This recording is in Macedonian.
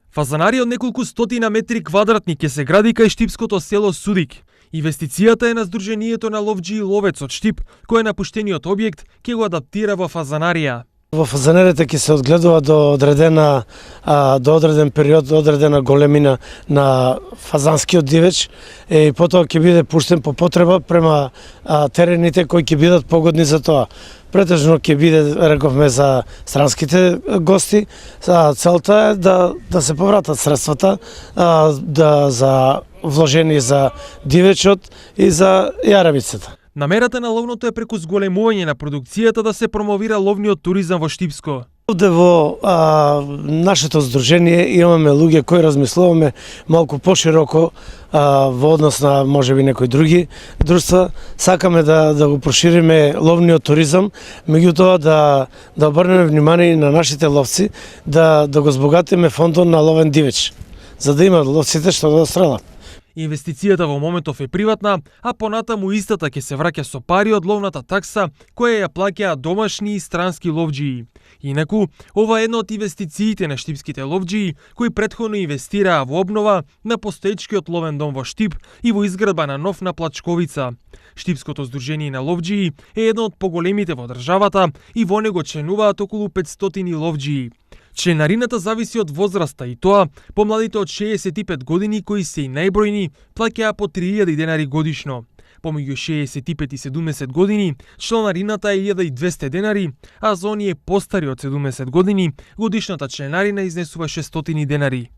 Фазанарија од неколку стотина метри квадратни ќе се гради кај штипското село Судик. Инвестицијата е на Сдруженијето на ловџии ловец од Штип, кој е напуштениот објект ќе го адаптира во фазанарија. Во фазанерите ќе се одгледува до одреден период, до одредена големина на фазанскиот дивеч и потоа ќе биде пуштен по потреба према терените кои ќе бидат погодни за тоа. Претежно ќе биде, рековме, за странските гости. Целта е да се повратат средствата за вложени за дивечот и за јаревицата. Намерата на ловното е преку зголемување на продукцијата да се промовира ловниот туризам во Штипско. Овде во нашето здружение имаме луѓе кои размислуваме малку пошироко во однос на можеби некои други друштва. Сакаме да го прошириме ловниот туризам, меѓутоа да обрнеме внимание на нашите ловци, да го збогатиме фондот на ловен дивеч, за да имат ловците што да стрелат. Инвестицијата во моментов е приватна, а понатаму истата ќе се враќа со пари од ловната такса која ја плаќаат домашни и странски ловџии. Инаку, ова е една од инвестициите на штипските ловџии кои претходно инвестираа во обнова на постоечкиот ловен дом во Штип и во изградба на нов на Плачковица. Штипското здружение на ловџии е едно од поголемите во државата и во него членуваат околу 500 ловџии. Членарината зависи од возраста и тоа, помладите од 65 години кои се и најбројни плаќаа по 3000 денари годишно. Помеѓу 65 и 70 години членарината е 1200 денари, а за оние постари од 70 години годишната членарина изнесува 600 денари.